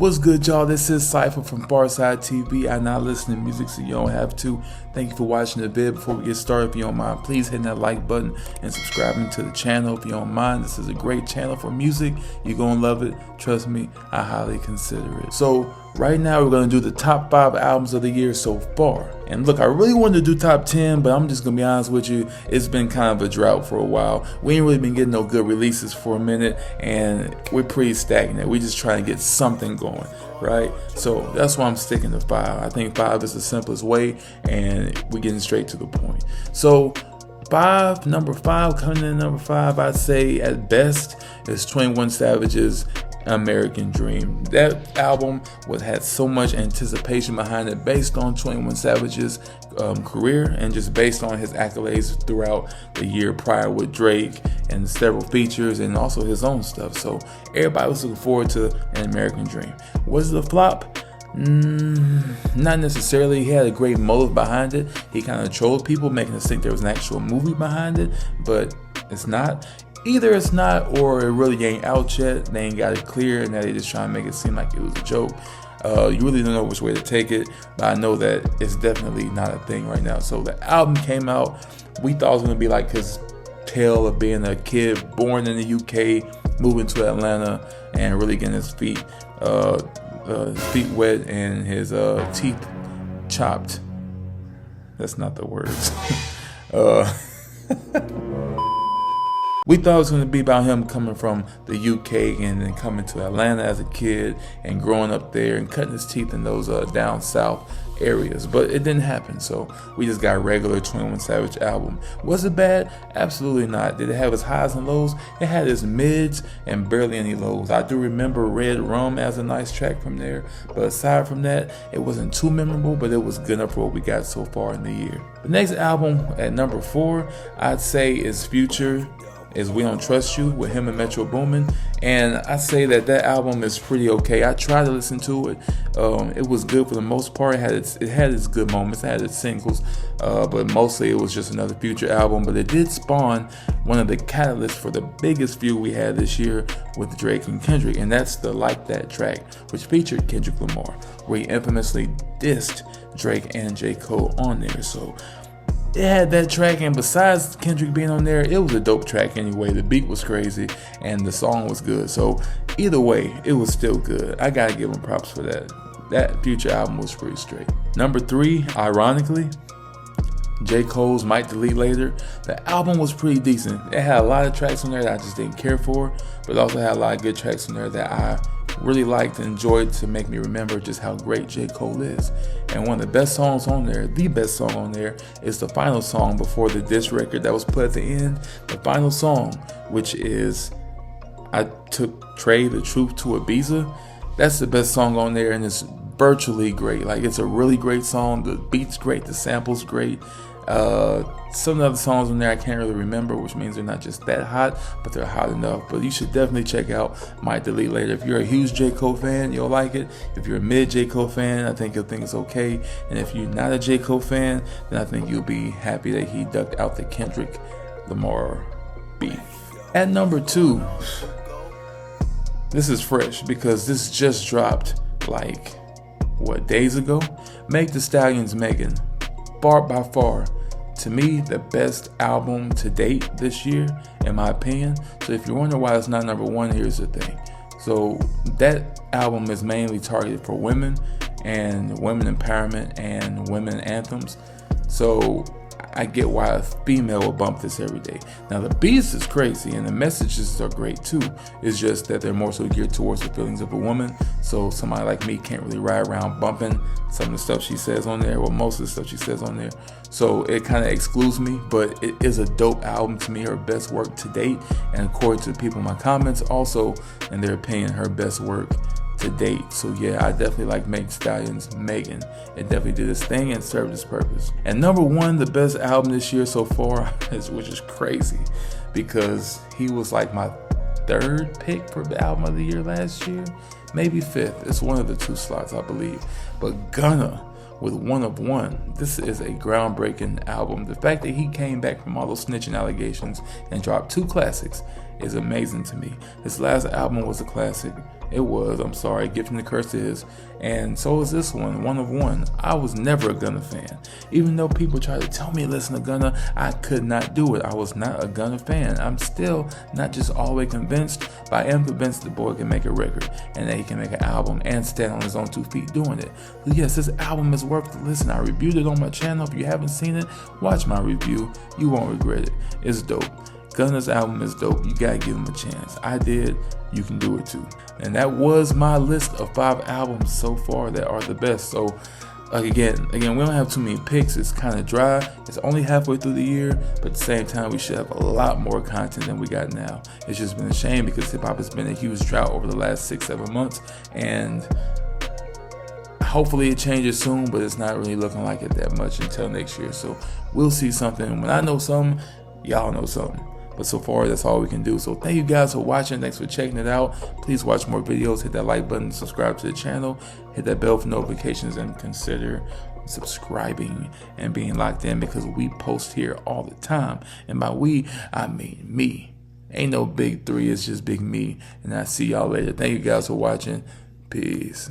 What's good, y'all? This is Cypher from Farside TV. I not listen to music, so you don't have to. Thank you for watching the vid. Before we get started, if you don't mind, please hit that like button and subscribing to the channel if you don't mind. This is a great channel for music. You're gonna love it. Trust me, I highly consider it. So right now we're gonna do the top 5 albums of the year so far. And look, I really wanted to do top 10, but I'm just gonna be honest with you, it's been kind of a drought for a while. We ain't really been getting no good releases for a minute, and we're pretty stagnant. We just trying to get something going, right? So that's why I'm sticking to 5. I think 5 is the simplest way, and we're getting straight to the point. So number 5, coming in number 5, I'd say at best is 21 Savage's American Dream. That album had so much anticipation behind it, based on 21 Savage's career and just based on his accolades throughout the year prior with Drake and several features and also his own stuff. So everybody was looking forward to An American Dream. Was it a flop? Not necessarily. He had a great motive behind it. He kind of trolled people, making us think there was an actual movie behind it, but it's not. Either it's not, or it really ain't out yet. They ain't got it clear, and now they just trying to make it seem like it was a joke. You really don't know which way to take it, but I know that it's definitely not a thing right now. So the album came out. We thought it was gonna be like his tale of being a kid born in the UK, moving to Atlanta, and really getting his feet wet and his teeth chopped. That's not the words. We thought it was going to be about him coming from the UK and then coming to Atlanta as a kid and growing up there and cutting his teeth in those down south areas, but it didn't happen. So we just got a regular 21 Savage album. Was it bad? Absolutely not. Did it have its highs and lows? It had its mids and barely any lows. I do remember Red Rum as a nice track from there, but aside from that, it wasn't too memorable, but it was good enough for what we got so far in the year. The next album at number 4, I'd say, is Future. Is We Don't Trust You with him and Metro Boomin, and I say that album is pretty okay. I tried to listen to it. It was good for the most part. It had its good moments. It had its singles, but mostly it was just another Future album. But it did spawn one of the catalysts for the biggest feud we had this year with Drake and Kendrick, and that's the Like That track, which featured Kendrick Lamar, where he infamously dissed Drake and J. Cole on there. So it had that track, and besides Kendrick being on there, it was a dope track anyway. The beat was crazy, and the song was good. So either way, it was still good. I gotta give him props for that. That Future album was pretty straight. Number 3, ironically, J. Cole's Might Delete Later. The album was pretty decent. It had a lot of tracks on there that I just didn't care for, but it also had a lot of good tracks on there that I really liked and enjoyed to make me remember just how great J. Cole is. And one of the best songs on there, the best song on there, is the final song before the diss record that was put at the end. The final song, which is I Took Trey the Truth to Ibiza. That's the best song on there, and it's virtually great. Like, it's a really great song. The beat's great, the sample's great. Some of the other songs on there I can't really remember, which means they're not just that hot, but they're hot enough. But you should definitely check out Might Delete Later. If you're a huge J. Cole fan, you'll like it. If you're a mid J. Cole fan, I think you'll think it's okay. And if you're not a J. Cole fan, then I think you'll be happy that he ducked out the Kendrick Lamar beef. At number 2, this is fresh because this just dropped like, days ago? Meg Thee Stallion's Megan. By far, to me, the best album to date this year, in my opinion. So if you're wondering why it's not number 1, here's the thing. So that album is mainly targeted for women and women empowerment and women anthems. So I get why a female will bump this every day. Now the beats is crazy and the messages are great too. It's just that they're more so geared towards the feelings of a woman. So somebody like me can't really ride around bumping some of the stuff she says on there, or most of the stuff she says on there. So it kind of excludes me, but it is a dope album to me, her best work to date. And according to the people in my comments, also in their opinion, her best work to date. So yeah, I definitely like Meg Thee Stallion's Megan. It definitely did its thing and served its purpose. And number 1, the best album this year so far, which is crazy because he was like my 3rd pick for the album of the year last year, maybe 5th. It's one of the 2 slots, I believe. But Gunna with One of One. This is a groundbreaking album. The fact that he came back from all those snitching allegations and dropped 2 classics is amazing to me. His last album was a classic. It was, I'm sorry, Gift and the Curse is, and so is this one of one. I was never a Gunna fan. Even though people try to tell me to listen to Gunna, I could not do it. I was not a Gunna fan. I'm still not just always convinced, but I am convinced the boy can make a record and that he can make an album and stand on his own 2 feet doing it. But yes, this album is worth the listen. I reviewed it on my channel. If you haven't seen it, watch my review. You won't regret it. It's dope. Gunna's album is dope. You gotta give him a chance. I did. You can do it too. And that was my list of 5 albums so far that are the best. So again, we don't have too many picks. It's kind of dry. It's only halfway through the year, but at the same time, we should have a lot more content than we got now. It's just been a shame because hip hop has been a huge drought over the last 6-7 months, and hopefully it changes soon, but it's not really looking like it that much until next year. So we'll see something. When I know something, y'all know something. But so far, that's all we can do. So thank you guys for watching. Thanks for checking it out. Please watch more videos. Hit that like button, subscribe to the channel, hit that bell for notifications, and consider subscribing and being locked in because we post here all the time. And by we, I mean me. Ain't no big 3, it's just big me. And I see y'all later. Thank you guys for watching. Peace.